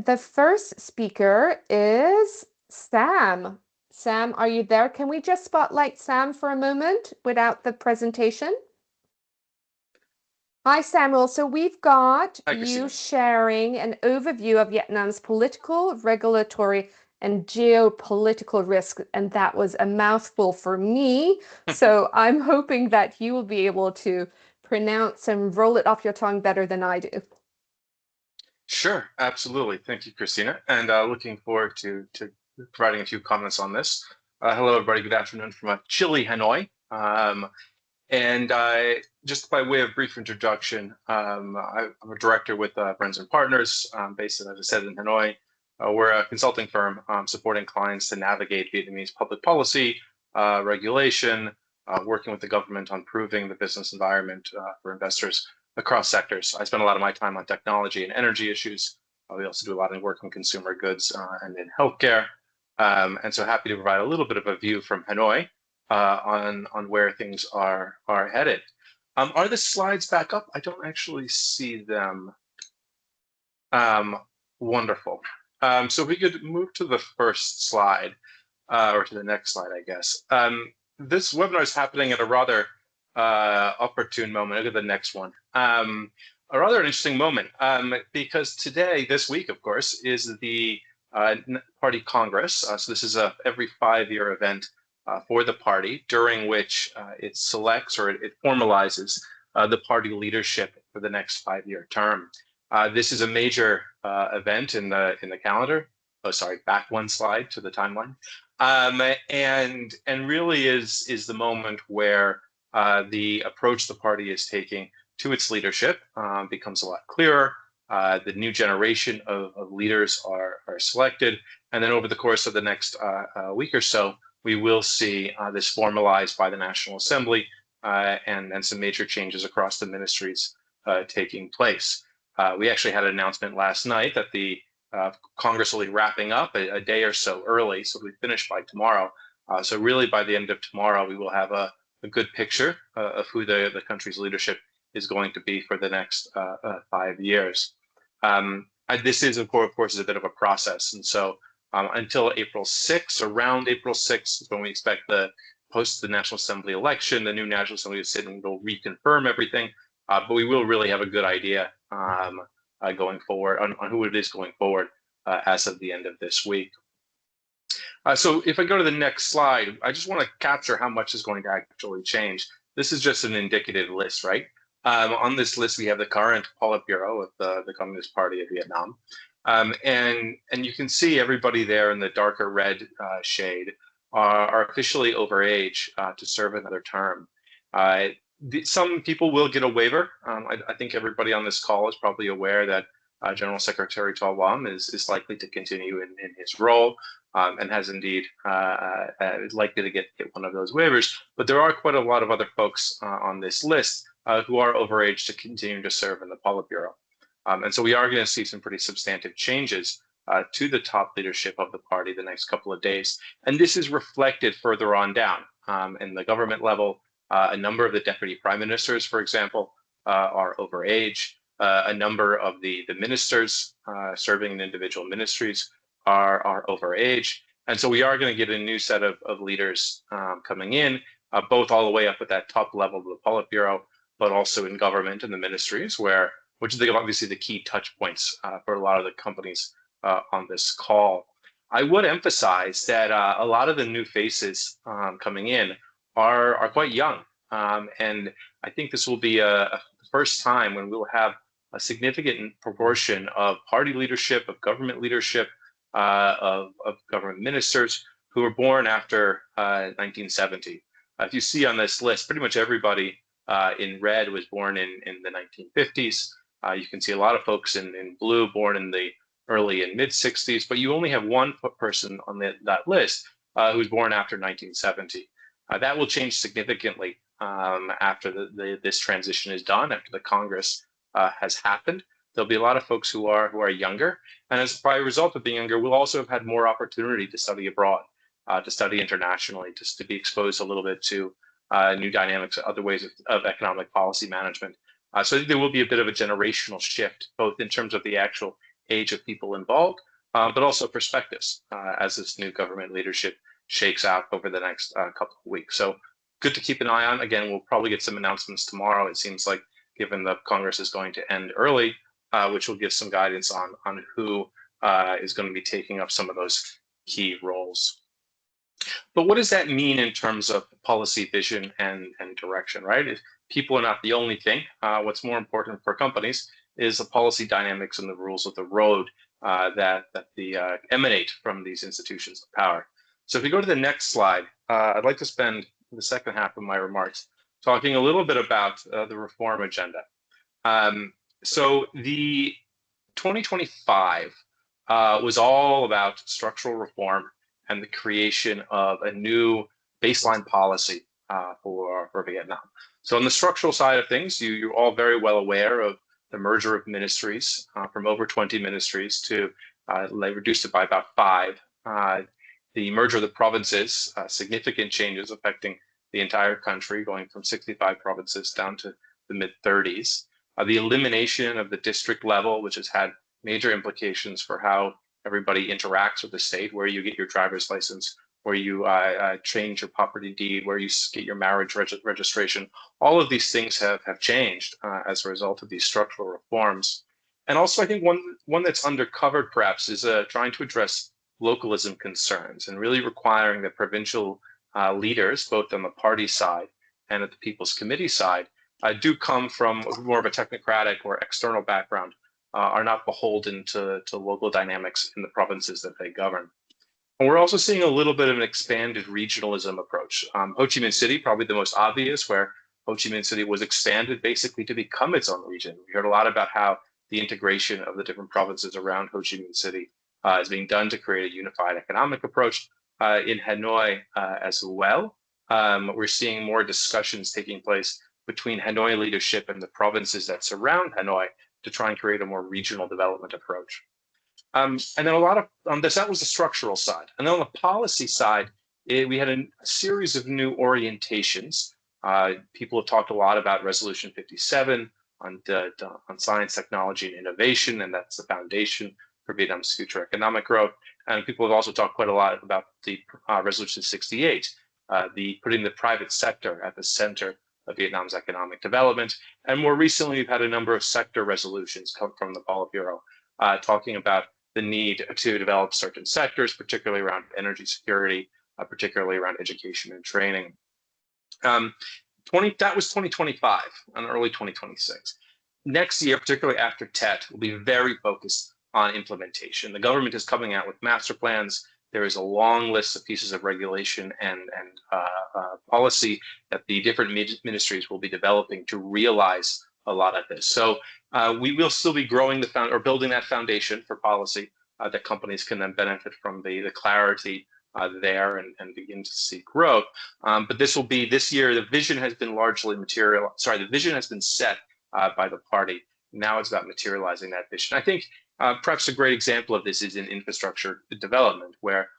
The first speaker is Sam. Sam, are you there? Can we just spotlight Sam for a moment without the presentation? Hi, Samuel. So we've got Hi, you Christina. sharing an overview of Vietnam's political, regulatory, and geopolitical risk, and that was a mouthful for me. So I'm hoping that you will be able to pronounce and roll it off your tongue better than I do. Sure, absolutely. Thank you, Christina. And looking forward to providing a few comments on this. Hello, everybody. Good afternoon from a chilly Hanoi. And just by way of brief introduction, I'm a director with Vriens Partners, based, as I said, in Hanoi. We're a consulting firm supporting clients to navigate Vietnamese public policy, regulation, working with the government on improving the business environment for investors across sectors. I spend a lot of my time on technology and energy issues. We also do a lot of work on consumer goods and in healthcare. And so happy to provide a little bit of a view from Hanoi on where things are headed. Are the slides back up? I don't actually see them. Um, Wonderful. So if we could move to the first slide, or to the next slide, I guess. This webinar is happening at a rather opportune moment. Look at the next one. A rather interesting moment, because today, this week, of course, is the party Congress. So this is a every 5-year event for the party, during which it selects or it formalizes the party leadership for the next 5-year term. This is a major event in the calendar. Oh, sorry, back one slide to the timeline. And really is the moment where the approach the party is taking to its leadership becomes a lot clearer. The new generation of leaders are selected, and then over the course of the next week or so, we will see this formalized by the National Assembly and some major changes across the ministries taking place. We actually had an announcement last night that the Congress will be wrapping up a day or so early, so we finish by tomorrow. So really, by the end of tomorrow, we will have a good picture of who the country's leadership is going to be for the next 5 years. This is, of course, is a bit of a process, and so until April 6th, around April 6th, is when we expect post the National Assembly election, the new National Assembly will sit and will reconfirm everything. But we will really have a good idea going forward on who it is going forward as of the end of this week. So if I go to the next slide, I just want to capture how much is going to actually change. This is just an indicative list, right? On this list, we have the current Politburo of the Communist Party of Vietnam. And you can see everybody there in the darker red shade are officially over age to serve another term. Some people will get a waiver. I think everybody on this call is probably aware that General Secretary To Lam is likely to continue in his role and has indeed is likely to get one of those waivers. But there are quite a lot of other folks on this list who are overage to continue to serve in the Politburo. And so we are going to see some pretty substantive changes to the top leadership of the party the next couple of days. And this is reflected further on down in the government level. A number of the deputy prime ministers, for example, are overage. A number of the ministers serving in individual ministries are overage. And so we are going to get a new set of leaders coming in, both all the way up at that top level of the Politburo, but also in government and the ministries, which is obviously the key touch points for a lot of the companies on this call. I would emphasize that a lot of the new faces coming in are quite young. And I think this will be a first time when we'll have a significant proportion of party leadership, of government leadership, of government ministers who were born after 1970. If you see on this list, pretty much everybody in red was born in the 1950s. You can see a lot of folks in blue born in the early and mid 60s, but you only have one person on that list who was born after 1970. That will change significantly after this transition is done, after the Congress has happened. There'll be a lot of folks who are younger, and as by result of being younger, we'll also have had more opportunity to study abroad, to study internationally, just to be exposed a little bit to new dynamics, other ways of economic policy management. So I think there will be a bit of a generational shift, both in terms of the actual age of people involved, but also perspectives as this new government leadership shakes out over the next couple of weeks. So good to keep an eye on. Again, we'll probably get some announcements tomorrow, it seems like, given the Congress is going to end early, which will give some guidance on who is going to be taking up some of those key roles. But what does that mean in terms of policy vision and direction, right? If people are not the only thing, what's more important for companies is the policy dynamics and the rules of the road that emanate from these institutions of power. So if we go to the next slide, I'd like to spend the second half of my remarks talking a little bit about the reform agenda. So the 2025 was all about structural reform and the creation of a new baseline policy for Vietnam. So on the structural side of things, you're all very well aware of the merger of ministries from over 20 ministries to they reduced it by about 5. The merger of the provinces, significant changes affecting the entire country, going from 65 provinces down to the mid-30s. The elimination of the district level, which has had major implications for how everybody interacts with the state, where you get your driver's license, where you change your property deed, where you get your marriage registration. All of these things have changed as a result of these structural reforms. And also, I think one that's undercovered perhaps is trying to address localism concerns and really requiring that provincial leaders, both on the party side and at the People's Committee side, do come from more of a technocratic or external background, are not beholden to local dynamics in the provinces that they govern. And we're also seeing a little bit of an expanded regionalism approach. Ho Chi Minh City, probably the most obvious, where Ho Chi Minh City was expanded basically to become its own region. We heard a lot about how the integration of the different provinces around Ho Chi Minh City is being done to create a unified economic approach. In Hanoi as well, we're seeing more discussions taking place between Hanoi leadership and the provinces that surround Hanoi to try and create a more regional development approach. And then a lot of this, that was the structural side. And then on the policy side, we had a series of new orientations. People have talked a lot about Resolution 57 on science, technology, and innovation, and that's the foundation for Vietnam's future economic growth. And people have also talked quite a lot about the Resolution 68, putting the private sector at the center of Vietnam's economic development. And more recently, we've had a number of sector resolutions come from the Politburo talking about the need to develop certain sectors, particularly around energy security, particularly around education and training. That was 2025 and early 2026. Next year, particularly after Tet, will be very focused on implementation. The government is coming out with master plans. There is a long list of pieces of regulation and policy that the different ministries will be developing to realize a lot of this. So we will still be growing building that foundation for policy that companies can then benefit from the clarity there and begin to see growth. But this year, the vision has been the vision has been set by the party. Now it's about materializing that vision. I think perhaps a great example of this is in infrastructure development, where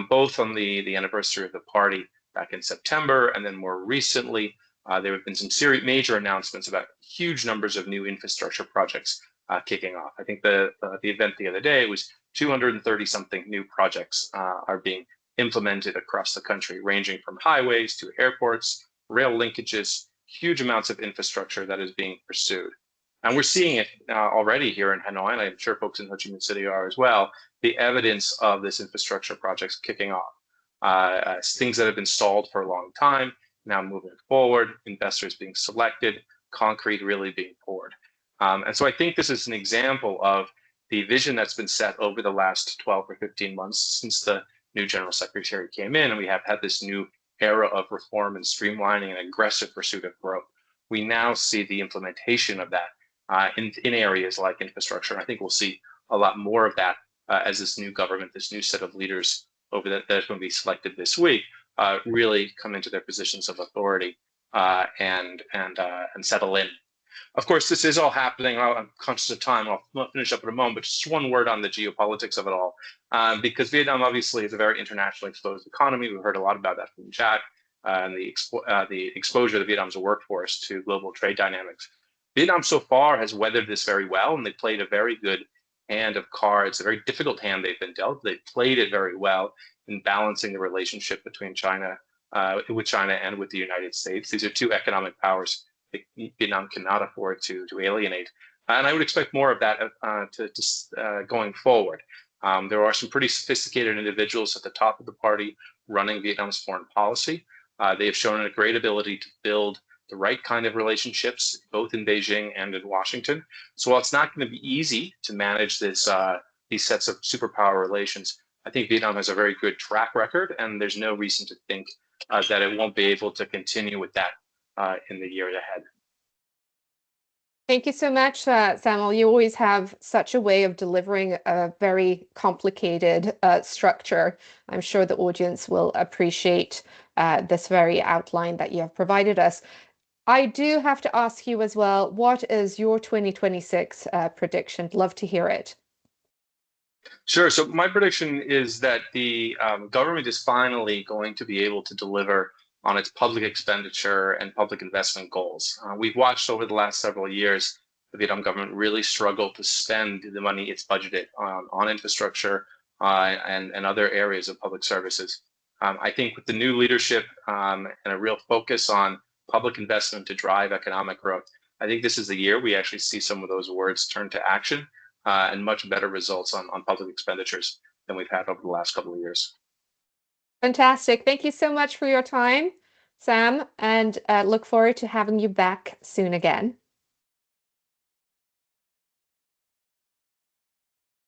both on the anniversary of the party back in September, and then more recently, there have been some major announcements about huge numbers of new infrastructure projects kicking off. I think the event the other day was 230 something new projects are being implemented across the country, ranging from highways to airports, rail linkages, huge amounts of infrastructure that is being pursued. And we're seeing it already here in Hanoi, and I'm sure folks in Ho Chi Minh City are as well, the evidence of this infrastructure projects kicking off. Things that have been stalled for a long time, now moving forward, investors being selected, concrete really being poured. And so I think this is an example of the vision that's been set over the last 12 or 15 months since the new General Secretary came in, and we have had this new era of reform and streamlining and aggressive pursuit of growth. We now see the implementation of that in areas like infrastructure. And I think we'll see a lot more of that as this new government, this new set of leaders that's going to be selected this week, really come into their positions of authority and settle in. Of course, this is all happening. I'm conscious of time. I'll finish up in a moment, but just one word on the geopolitics of it all, because Vietnam obviously is a very internationally exposed economy. We've heard a lot about that from Jack and the exposure of Vietnam's workforce to global trade dynamics. Vietnam so far has weathered this very well, and they played a very good hand of cards, a very difficult hand they've been dealt. They've played it very well in balancing the relationship between China, with China and with the United States. These are two economic powers that Vietnam cannot afford to alienate. And I would expect more of that going forward. There are some pretty sophisticated individuals at the top of the party running Vietnam's foreign policy. They have shown a great ability to build the right kind of relationships, both in Beijing and in Washington. So while it's not going to be easy to manage these sets of superpower relations, I think Vietnam has a very good track record, and there's no reason to think that it won't be able to continue with that in the year ahead. Thank you so much, Samuel. You always have such a way of delivering a very complicated structure. I'm sure the audience will appreciate this very outline that you have provided us. I do have to ask you as well, what is your 2026 prediction? Love to hear it. Sure. So my prediction is that the government is finally going to be able to deliver on its public expenditure and public investment goals. We've watched over the last several years the Vietnam government really struggle to spend the money it's budgeted on infrastructure and other areas of public services. I think with the new leadership and a real focus on public investment to drive economic growth, I think this is the year we actually see some of those words turn to action and much better results on public expenditures than we've had over the last couple of years. Fantastic. Thank you so much for your time, Sam, and look forward to having you back soon again.